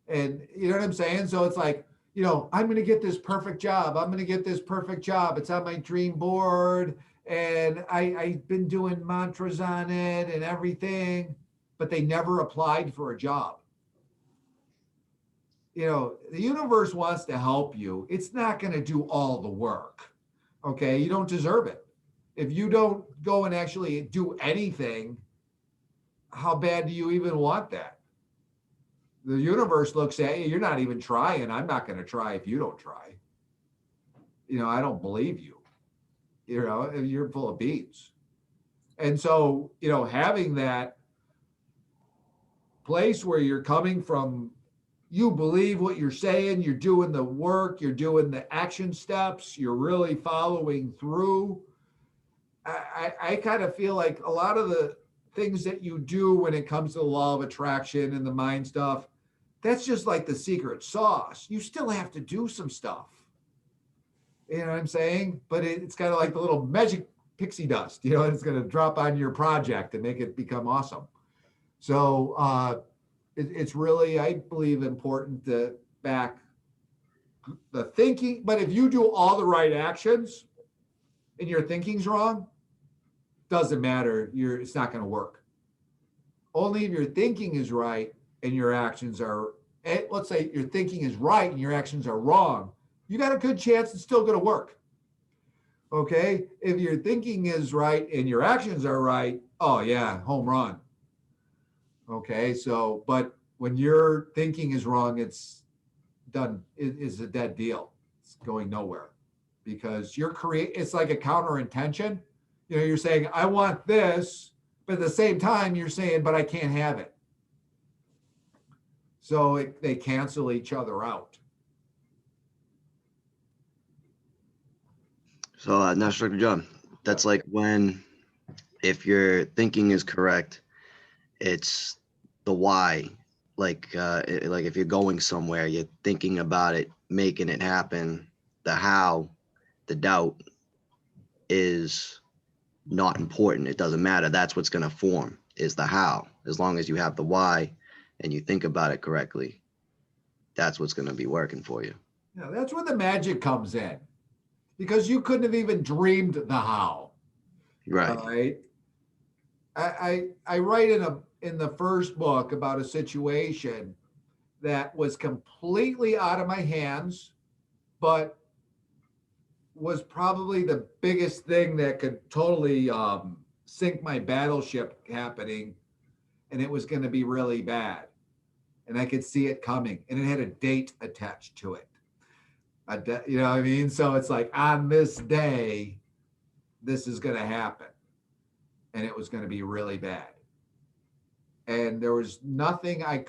And you know what I'm saying? So it's like, I'm going to get this perfect job. I'm going to get this perfect job. It's on my dream board. And I've been doing mantras on it and everything, but they never applied for a job. The universe wants to help you. It's not going to do all the work. Okay. You don't deserve it. If you don't go and actually do anything, how bad do you even want that? The universe looks at you, you're not even trying. I'm not going to try if you don't try. I don't believe you. You're full of beans. And so, having that place where you're coming from, you believe what you're saying, you're doing the work, you're doing the action steps, you're really following through. I kind of feel like a lot of the things that you do when it comes to the law of attraction and the mind stuff, that's just like the secret sauce. You still have to do some stuff. You know what I'm saying? But it's kind of like the little magic pixie dust, it's going to drop on your project and make it become awesome. So it's really, I believe, important to back the thinking. But if you do all the right actions and your thinking's wrong, doesn't matter. It's not going to work. Only if your thinking is right and your actions are, let's say your thinking is right and your actions are wrong, you got a good chance it's still going to work. Okay. If your thinking is right and your actions are right, oh yeah, home run. Okay. So, but when your thinking is wrong, it's done. It's a dead deal. It's going nowhere because it's like a counter intention. You're saying, I want this, but at the same time, you're saying, but I can't have it. So they cancel each other out. So now, Dr. John, that's like if your thinking is correct, it's the why. Like if you're going somewhere, you're thinking about it, making it happen. The how, the doubt is not important. It doesn't matter. That's what's going to form is the how. As long as you have the why and you think about it correctly, that's what's going to be working for you. Yeah, that's where the magic comes in, because you couldn't have even dreamed the how. Right. All right. I write in the first book about a situation that was completely out of my hands, but was probably the biggest thing that could totally sink my battleship happening. And it was going to be really bad. And I could see it coming. And it had a date attached to it. You know what I mean? So it's like on this day, this is going to happen. And it was going to be really bad. And there was nothing I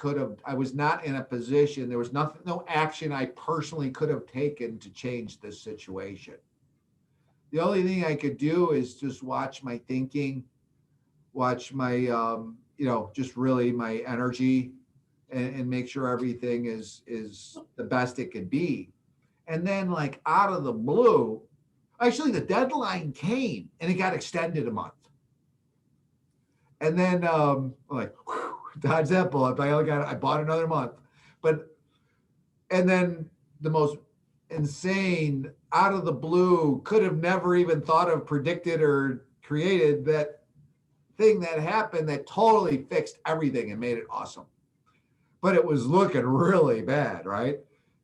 was not in a position, there was nothing, no action I personally could have taken to change this situation. The only thing I could do is just watch my thinking, watch my, just really my energy and make sure everything is the best it could be. And then like out of the blue, actually the deadline came and it got extended a month. And then I'm like, whew, dodge that bullet. I bought another month. And then the most insane out of the blue, could have never even thought of, predicted or created that thing that happened that totally fixed everything and made it awesome. But it was looking really bad, right?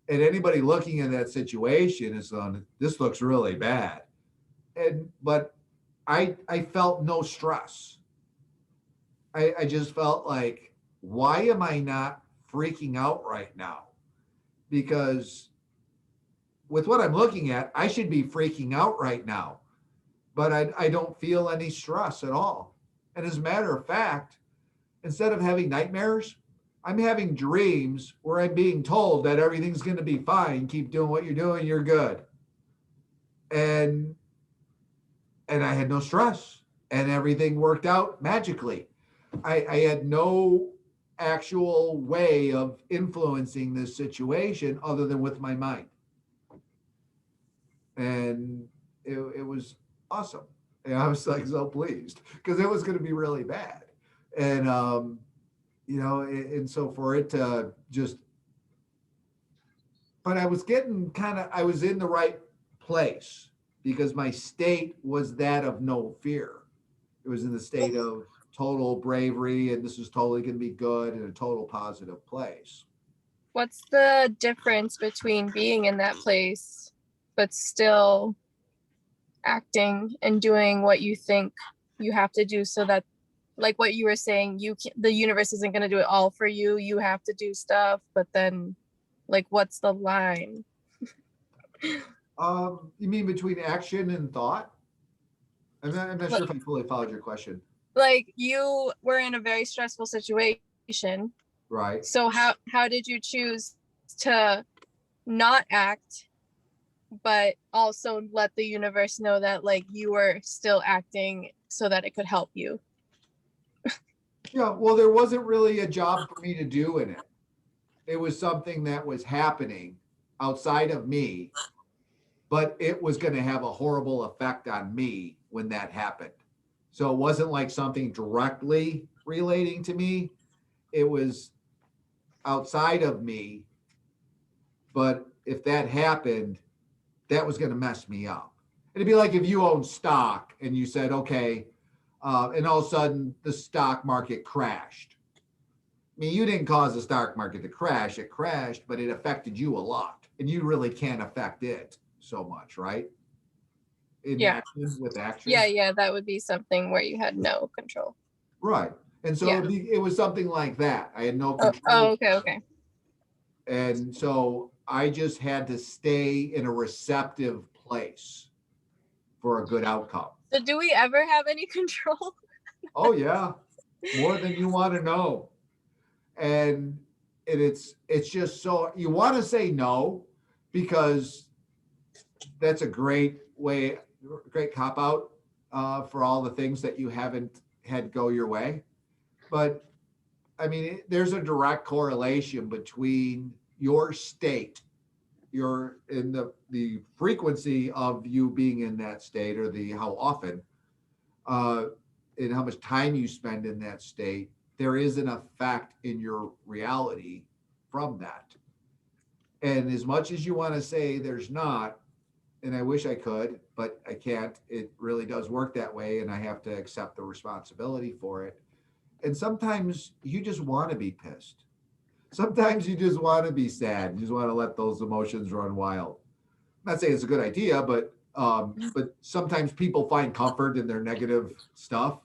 And anybody looking in that situation is on, this looks really bad. But I felt no stress. I just felt like, why am I not freaking out right now? Because with what I'm looking at, I should be freaking out right now, but I don't feel any stress at all. And as a matter of fact, instead of having nightmares, I'm having dreams where I'm being told that everything's going to be fine. Keep doing what you're doing. You're good. And I had no stress and everything worked out magically. I had no actual way of influencing this situation other than with my mind. And it was awesome. And I was like so pleased because it was going to be really bad. And, and so for it to just, but I was I was in the right place because my state was that of no fear. It was in the state of total bravery and this is totally going to be good in a total positive place. What's the difference between being in that place, but still acting and doing what you think you have to do so that, like what you were saying, the universe isn't going to do it all for you. You have to do stuff, but then like, what's the line? You mean between action and thought? I'm not sure if I fully followed your question. Like you were in a very stressful situation. Right. So how did you choose to not act, but also let the universe know that like you were still acting so that it could help you? Yeah, well, there wasn't really a job for me to do in it. It was something that was happening outside of me, but it was going to have a horrible effect on me when that happened. So it wasn't like something directly relating to me. It was outside of me. But if that happened, that was going to mess me up. It'd be like if you own stock and you said, okay, and all of a sudden the stock market crashed. I mean, you didn't cause the stock market to crash. It crashed, but it affected you a lot. And you really can't affect it so much, right? With action. Yeah, that would be something where you had no control. Right. And so Yeah. it was something like that. I had no control. Oh, okay. And so I just had to stay in a receptive place for a good outcome. So do we ever have any control? Oh yeah, more than you want to know. And it's just so you want to say no because that's a great cop out for all the things that you haven't had go your way. But I mean, there's a direct correlation between your state, you're in the frequency of you being in that state, or how often, and how much time you spend in that state. There is an effect in your reality from that. And as much as you want to say there's not, and I wish I could, but I can't, it really does work that way, and I have to accept the responsibility for it. And sometimes you just want to be pissed. Sometimes you just want to be sad. You just want to let those emotions run wild. I'm not saying it's a good idea, but But sometimes people find comfort in their negative stuff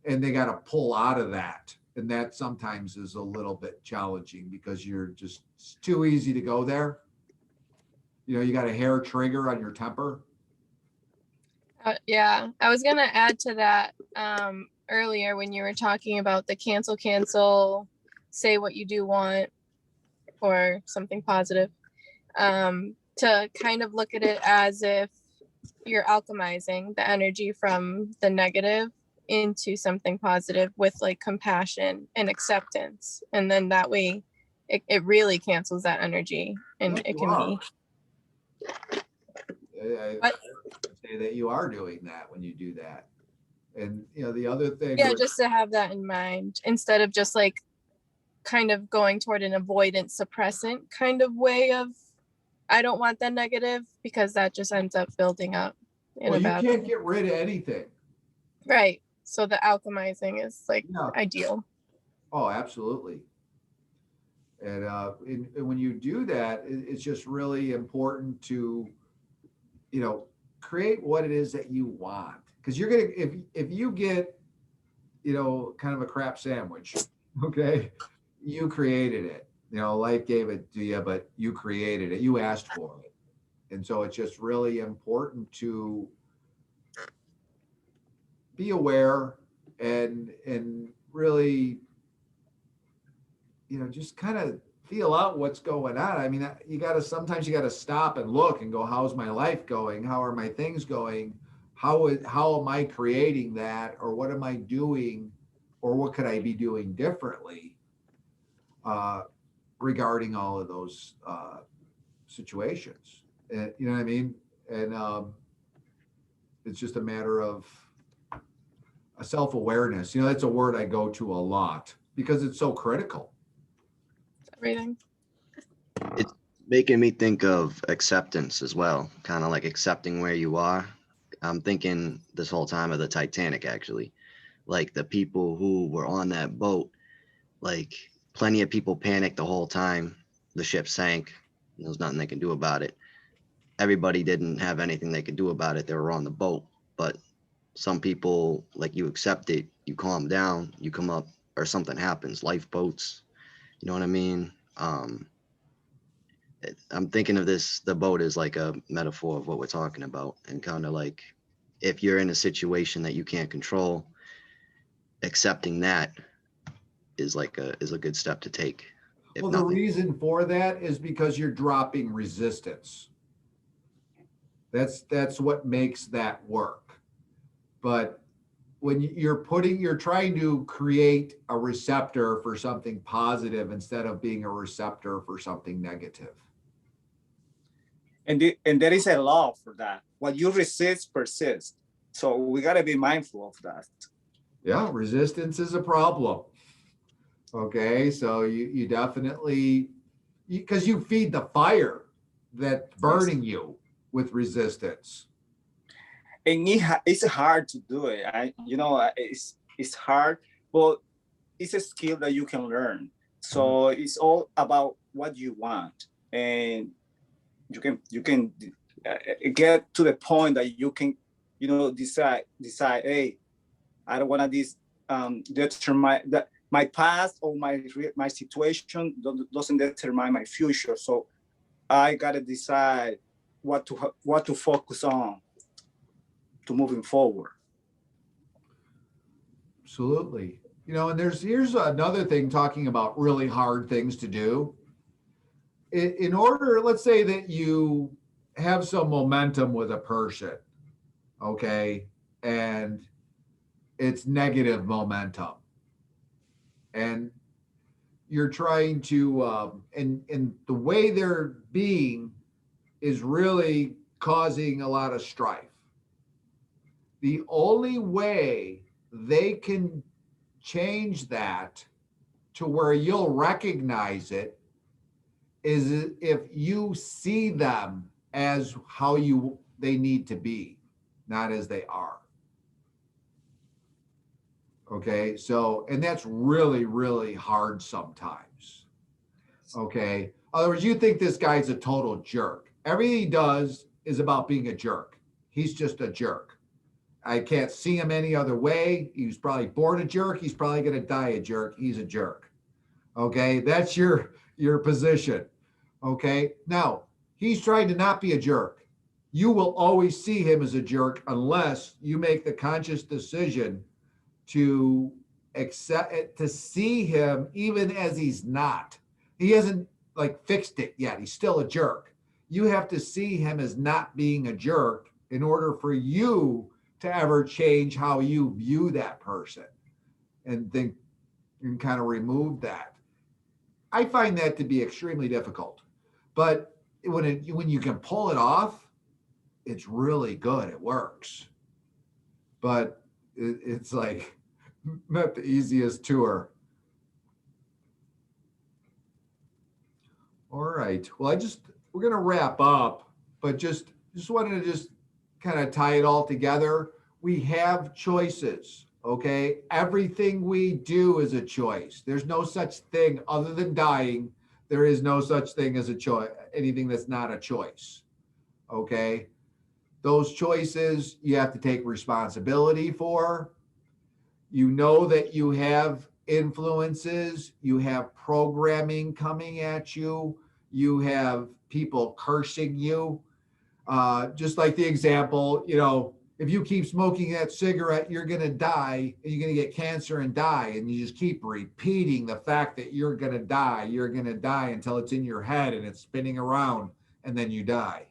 and they got to pull out of that. And that sometimes is a little bit challenging because you're just, it's too easy to go there. You know, you got a hair trigger on your temper. Yeah, I was gonna add to that earlier when you were talking about the cancel, say what you do want, or something positive. To kind of look at it as if you're alchemizing the energy from the negative into something positive with like compassion and acceptance. And then that way it really cancels that energy and Yes, it you can are. be. I What? say that you are doing that when you do that. And, you know, the other thing. Yeah, just to have that in mind instead of just like kind of going toward an avoidant suppressant kind of way of I don't want that negative, because that just ends up building up in Well, a you bad can't way. get rid of anything. Right. So the alchemizing is like Yeah. ideal. Oh, absolutely. And when you do that, it's just really important to, you know, create what it is that you want. Because you're gonna, if you get, you know, kind of a crap sandwich, okay, you created it. You know, life gave it to you, but you created it. You asked for it. And so it's just really important to be aware and really, you know, just kind of feel out what's going on. I mean, you got to, sometimes you got to stop and look and go, how's my life going? How are my things going? How am I creating that? Or what am I doing? Or what could I be doing differently regarding all of those situations? And, you know what I mean? And it's just a matter of a self-awareness. You know, that's a word I go to a lot because it's so critical. Everything. It's making me think of acceptance as well, kind of like accepting where you are. I'm thinking this whole time of the Titanic, actually, like the people who were on that boat, like plenty of people panicked the whole time the ship sank. There's nothing they can do about it. Everybody didn't have anything they could do about it. They were on the boat, but some people, like, you accept it, you calm down, you come up, or something happens, lifeboats, you know what I mean? I'm thinking of this, the boat is like a metaphor of what we're talking about, and kind of like if you're in a situation that you can't control, accepting that is like is a good step to take. If Well, the nothing. reason for that is because you're dropping resistance. That's what makes that work. But when you're trying to create a receptor for something positive instead of being a receptor for something negative. And there is a law for that. What you resist persists. So we got to be mindful of that. Yeah, resistance is a problem. Okay, so you definitely, because you feed the fire that's burning you with resistance. And it's hard to do it. It's hard, but it's a skill that you can learn. So it's all about what you want, and you can get to the point that you can, decide. Hey, I don't want to determine that my past or my situation doesn't determine my future. So I gotta decide what to focus on to moving forward. Absolutely. You know, and here's another thing, talking about really hard things to do. In order, let's say that you have some momentum with a person, okay, and it's negative momentum, and you're trying to, and the way they're being is really causing a lot of strife. The only way they can change that to where you'll recognize it is if you see them as how they need to be, not as they are. Okay, so, and that's really, really hard sometimes. Okay, in other words, you think this guy's a total jerk. Everything he does is about being a jerk. he's just a jerk. I can't see him any other way. He was probably born a jerk. He's probably going to die a jerk. He's a jerk. Okay, that's your position. Okay, now he's trying to not be a jerk. You will always see him as a jerk unless you make the conscious decision to accept it, to see him even as he's not. He hasn't like fixed it yet. He's still a jerk. You have to see him as not being a jerk in order for you to ever change how you view that person and think and kind of remove that. I find that to be extremely difficult, but when you can pull it off, it's really good. It works, but it's like not the easiest tour. All right. Well, we're going to wrap up, but just wanted to just kind of tie it all together. We have choices. Okay. Everything we do is a choice. There's no such thing other than dying. There is no such thing as a choice, anything that's not a choice. Okay. Those choices you have to take responsibility for. You know that you have influences, you have programming coming at you, you have people cursing you. Just like the example, if you keep smoking that cigarette, you're going to die and you're going to get cancer and die. And you just keep repeating the fact that you're going to die until it's in your head and it's spinning around and then you die.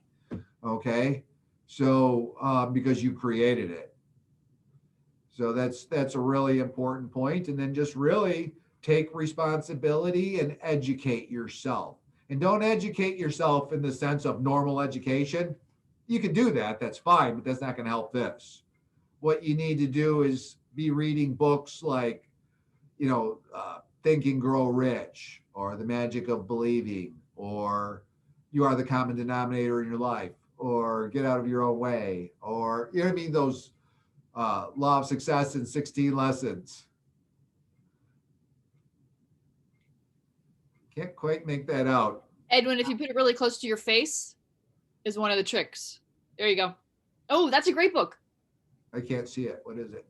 Okay. So, because you created it. So that's a really important point. And then just really take responsibility and educate yourself. And don't educate yourself in the sense of normal education. You can do that, that's fine, but that's not going to help this. What you need to do is be reading books like, Think and Grow Rich, or The Magic of Believing, or You Are the Common Denominator in Your Life, or Get Out of Your Own Way, or, those Law of Success in 16 Lessons. Can't quite make that out. Edwin, if you put it really close to your face, is one of the tricks. There you go. Oh, that's a great book. I can't see it. What is it?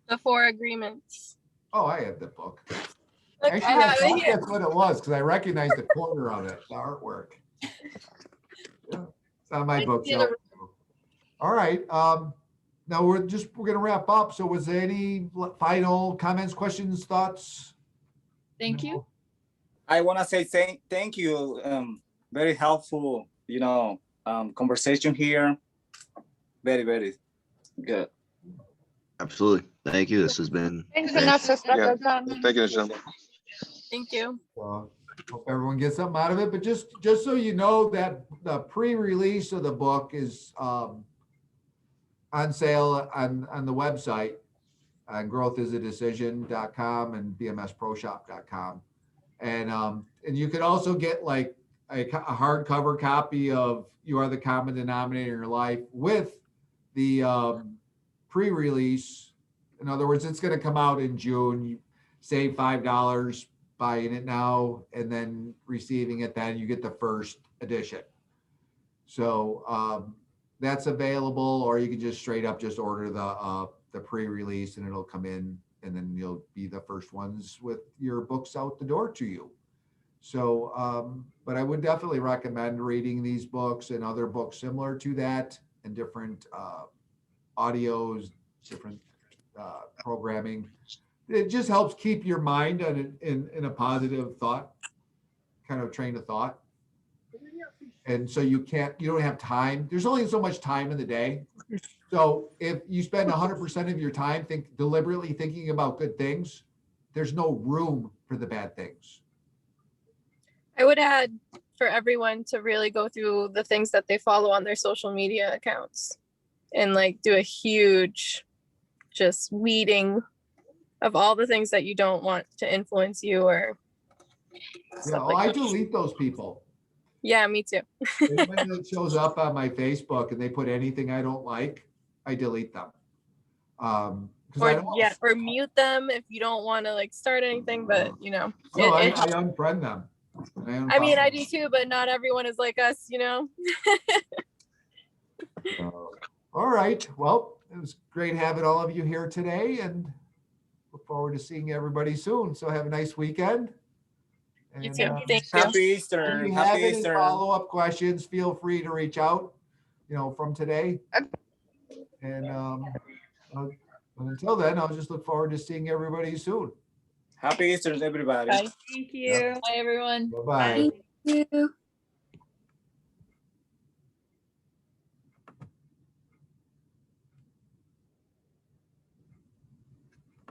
The 4 Agreements. Oh, I have the book. Look, Actually, I have it here. that's what it was because I recognized the corner of it, the artwork. Yeah, it's on my bookshelf. All right. Now we're going to wrap up. So was there any final comments, questions, thoughts? Thank you. I want to say thank you. Very helpful, conversation here. Very, very good. Absolutely. Thank you. This has been Thanks, great. Vanessa. Thank you, Michelle. Thank you. Well, hope everyone gets something out of it. But just so you know that the pre-release of the book is on sale on the website on growthisadecision.com and bmsproshop.com. And you could also get like a hardcover copy of You Are the Common Denominator in Your Life with the pre-release. In other words, it's going to come out in June. You save $5 buying it now and then receiving it then. You get the first edition. So that's available, or you can just straight up just order the pre-release and it'll come in, and then you'll be the first ones with your books out the door to you. So, but I would definitely recommend reading these books and other books similar to that, and different audios, different programming. It just helps keep your mind in a positive thought, kind of train of thought. And so you don't have time. There's only so much time in the day. So if you spend 100% of your time deliberately thinking about good things, there's no room for the bad things. I would add for everyone to really go through the things that they follow on their social media accounts and like do a huge just weeding of all the things that you don't want to influence you or stuff like I that. delete those people. Yeah, me too. When it shows up on my Facebook and they put anything I don't like, I delete them. Or mute them if you don't want to like start anything, but I unfriend them. I mean, I do too, but not everyone is like us, All right, well, it was great having all of you here today and look forward to seeing everybody soon. So have a nice weekend. You And, too. Thank you. Happy if Easter. you have Happy any Easter. follow-up questions, feel free to reach out, from today. And until then, I'll just look forward to seeing everybody soon. Happy Easter, everybody. Bye. Thank you. Yep. Bye, everyone. Bye-bye. Thank you.